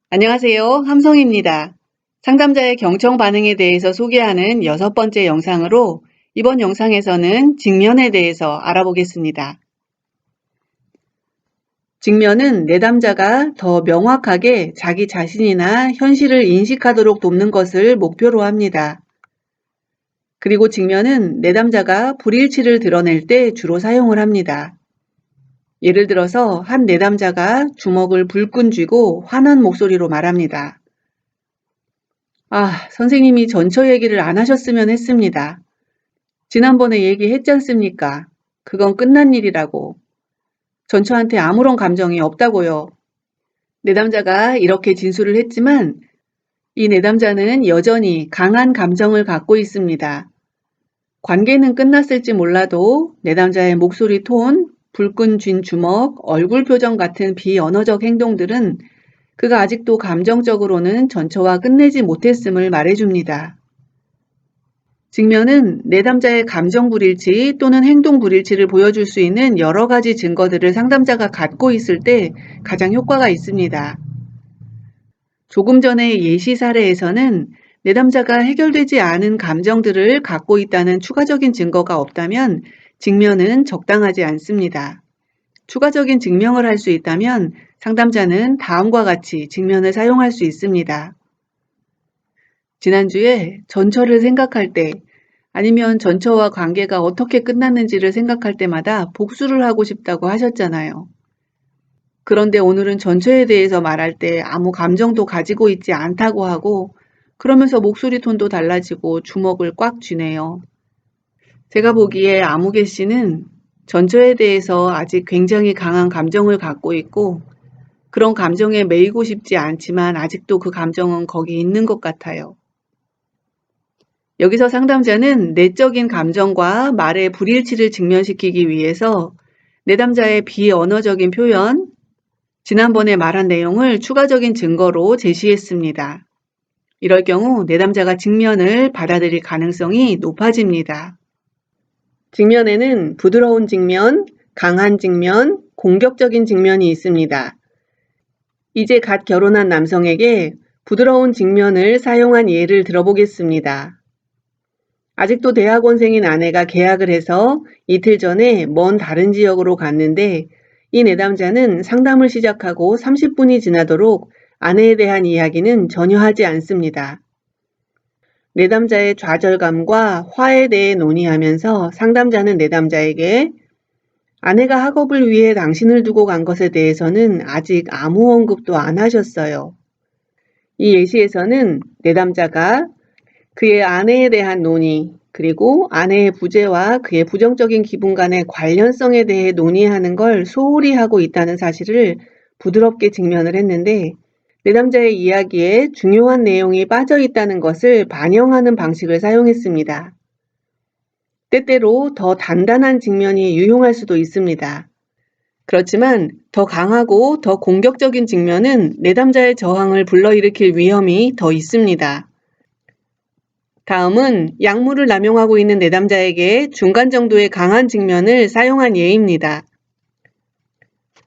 안녕하세요. 함성입니다. 상담자의 경청 반응에 대해서 소개하는 6번째 영상으로 이번 영상에서는 직면에 대해서 알아보겠습니다. 직면은 내담자가 더 명확하게 자기 자신이나 현실을 인식하도록 돕는 것을 목표로 합니다. 그리고 직면은 내담자가 불일치를 드러낼 때 주로 사용을 합니다. 예를 들어서 한 내담자가 주먹을 불끈 쥐고 화난 목소리로 말합니다. 선생님이 전처 얘기를 안 하셨으면 했습니다. 지난번에 얘기했지 않습니까? 그건 끝난 일이라고. 전처한테 아무런 감정이 없다고요. 내담자가 이렇게 진술을 했지만 이 내담자는 여전히 강한 감정을 갖고 있습니다. 관계는 끝났을지 몰라도 내담자의 목소리 톤, 불끈 쥔 주먹, 얼굴 표정 같은 비언어적 행동들은 그가 아직도 감정적으로는 전처와 끝내지 못했음을 말해줍니다. 직면은 내담자의 감정 불일치 또는 행동 불일치를 보여줄 수 있는 여러 가지 증거들을 상담자가 갖고 있을 때 가장 효과가 있습니다. 조금 전의 예시 사례에서는 내담자가 해결되지 않은 감정들을 갖고 있다는 추가적인 증거가 없다면 직면은 적당하지 않습니다. 추가적인 증명을 할 수 있다면 상담자는 다음과 같이 직면을 사용할 수 있습니다. 지난주에 전처를 생각할 때 아니면 전처와 관계가 어떻게 끝났는지를 생각할 때마다 복수를 하고 싶다고 하셨잖아요. 그런데 오늘은 전처에 대해서 말할 때 아무 감정도 가지고 있지 않다고 하고 그러면서 목소리 톤도 달라지고 주먹을 꽉 쥐네요. 제가 보기에 아무개 씨는 전처에 대해서 아직 굉장히 강한 감정을 갖고 있고 그런 감정에 매이고 싶지 않지만 아직도 그 감정은 거기 있는 것 같아요. 여기서 상담자는 내적인 감정과 말의 불일치를 직면시키기 위해서 내담자의 비언어적인 표현, 지난번에 말한 내용을 추가적인 증거로 제시했습니다. 이럴 경우 내담자가 직면을 받아들일 가능성이 높아집니다. 직면에는 부드러운 직면, 강한 직면, 공격적인 직면이 있습니다. 이제 갓 결혼한 남성에게 부드러운 직면을 사용한 예를 들어보겠습니다. 아직도 대학원생인 아내가 계약을 해서 이틀 전에 먼 다른 지역으로 갔는데 이 내담자는 상담을 시작하고 30분이 지나도록 아내에 대한 이야기는 전혀 하지 않습니다. 내담자의 좌절감과 화에 대해 논의하면서 상담자는 내담자에게 아내가 학업을 위해 당신을 두고 간 것에 대해서는 아직 아무 언급도 안 하셨어요. 이 예시에서는 내담자가 그의 아내에 대한 논의, 그리고 아내의 부재와 그의 부정적인 기분 간의 관련성에 대해 논의하는 걸 소홀히 하고 있다는 사실을 부드럽게 직면을 했는데 내담자의 이야기에 중요한 내용이 빠져 있다는 것을 반영하는 방식을 사용했습니다. 때때로 더 단단한 직면이 유용할 수도 있습니다. 그렇지만 더 강하고 더 공격적인 직면은 내담자의 저항을 불러일으킬 위험이 더 있습니다. 다음은 약물을 남용하고 있는 내담자에게 중간 정도의 강한 직면을 사용한 예입니다.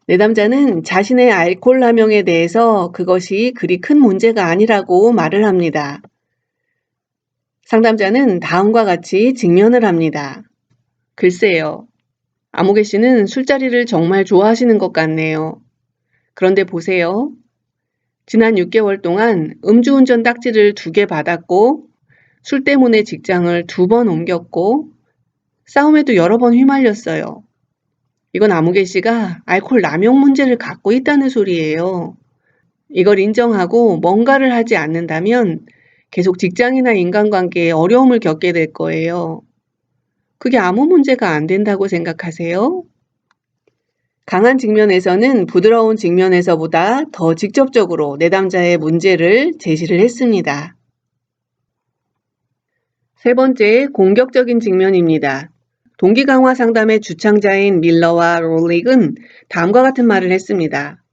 내담자는 자신의 알코올 남용에 대해서 그것이 그리 큰 문제가 아니라고 말을 합니다. 상담자는 다음과 같이 직면을 합니다. 글쎄요. 아무개 씨는 술자리를 정말 좋아하시는 것 같네요. 그런데 보세요. 지난 6개월 동안 음주운전 딱지를 2개 받았고 술 때문에 직장을 2번 옮겼고 싸움에도 여러 번 휘말렸어요. 이건 아무개 씨가 알코올 남용 문제를 갖고 있다는 소리예요. 이걸 인정하고 뭔가를 하지 않는다면 계속 직장이나 인간관계에 어려움을 겪게 될 거예요. 그게 아무 문제가 안 된다고 생각하세요? 강한 직면에서는 부드러운 직면에서보다 더 직접적으로 내담자의 문제를 제시를 했습니다. 세 번째, 공격적인 직면입니다. 동기 강화 상담의 주창자인 밀러와 롤릭은 다음과 같은 말을 했습니다.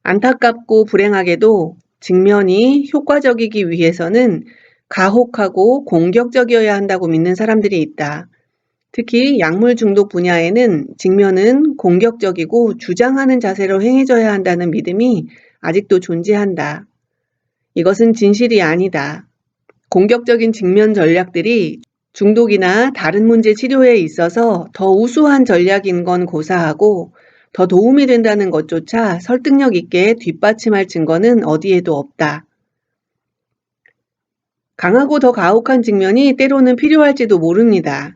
안타깝고 불행하게도 직면이 효과적이기 위해서는 가혹하고 공격적이어야 한다고 믿는 사람들이 있다. 특히 약물 중독 분야에는 직면은 공격적이고 주장하는 자세로 행해져야 한다는 믿음이 아직도 존재한다. 이것은 진실이 아니다. 공격적인 직면 전략들이 중독이나 다른 문제 치료에 있어서 더 우수한 전략인 건 고사하고 더 도움이 된다는 것조차 설득력 있게 뒷받침할 증거는 어디에도 없다. 강하고 더 가혹한 직면이 때로는 필요할지도 모릅니다.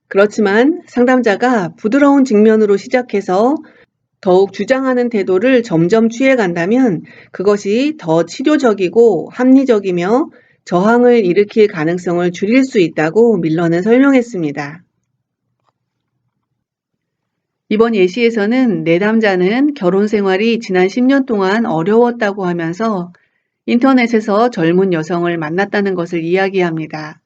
그렇지만 상담자가 부드러운 직면으로 시작해서 더욱 주장하는 태도를 점점 취해간다면 그것이 더 치료적이고 합리적이며 저항을 일으킬 가능성을 줄일 수 있다고 밀러는 설명했습니다. 이번 예시에서는 내담자는 결혼 생활이 지난 10년 동안 어려웠다고 하면서 인터넷에서 젊은 여성을 만났다는 것을 이야기합니다.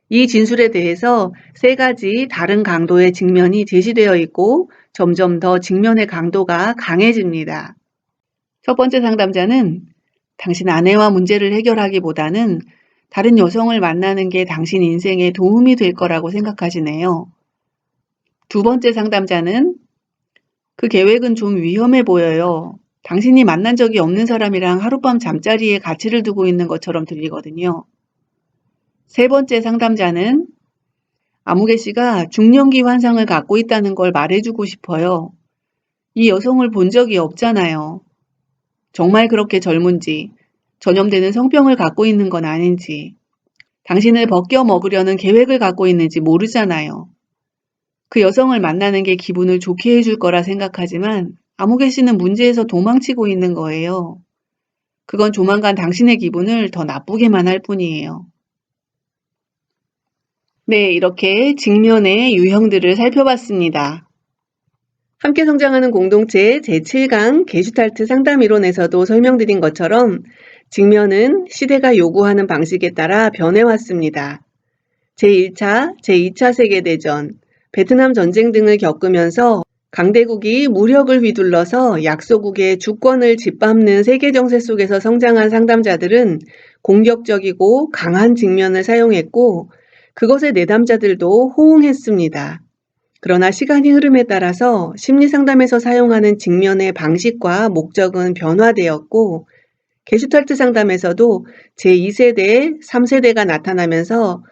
이 진술에 대해서 3가지 다른 강도의 직면이 제시되어 있고 점점 더 직면의 강도가 강해집니다. 첫 번째 상담자는 당신 아내와 문제를 해결하기보다는 다른 여성을 만나는 게 당신 인생에 도움이 될 거라고 생각하시네요. 두 번째 상담자는 그 계획은 좀 위험해 보여요. 당신이 만난 적이 없는 사람이랑 하룻밤 잠자리에 가치를 두고 있는 것처럼 들리거든요. 세 번째 상담자는 아무개 씨가 중년기 환상을 갖고 있다는 걸 말해주고 싶어요. 이 여성을 본 적이 없잖아요. 정말 그렇게 젊은지, 전염되는 성병을 갖고 있는 건 아닌지, 당신을 벗겨 먹으려는 계획을 갖고 있는지 모르잖아요. 그 여성을 만나는 게 기분을 좋게 해줄 거라 생각하지만 아무개 씨는 문제에서 도망치고 있는 거예요. 그건 조만간 당신의 기분을 더 나쁘게만 할 뿐이에요. 네, 이렇게 직면의 유형들을 살펴봤습니다. 함께 성장하는 공동체 제7강 게슈탈트 상담이론에서도 설명드린 것처럼 직면은 시대가 요구하는 방식에 따라 변해왔습니다. 제1차, 제2차 세계대전, 베트남 전쟁 등을 겪으면서 강대국이 무력을 휘둘러서 약소국의 주권을 짓밟는 세계 정세 속에서 성장한 상담자들은 공격적이고 강한 직면을 사용했고 그것에 내담자들도 호응했습니다. 그러나 시간이 흐름에 따라서 심리상담에서 사용하는 직면의 방식과 목적은 변화되었고 게슈탈트 상담에서도 제2세대, 3세대가 나타나면서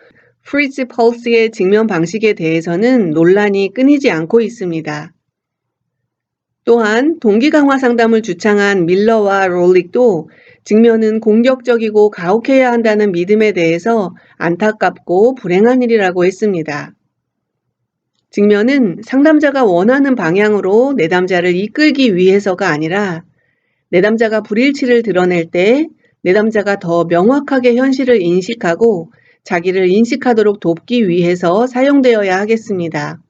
프리츠 펄스의 직면 방식에 대해서는 논란이 끊이지 않고 있습니다. 또한 동기 강화 상담을 주창한 밀러와 롤릭도 직면은 공격적이고 가혹해야 한다는 믿음에 대해서 안타깝고 불행한 일이라고 했습니다. 직면은 상담자가 원하는 방향으로 내담자를 이끌기 위해서가 아니라 내담자가 불일치를 드러낼 때 내담자가 더 명확하게 현실을 인식하고 자기를 인식하도록 돕기 위해서 사용되어야 하겠습니다.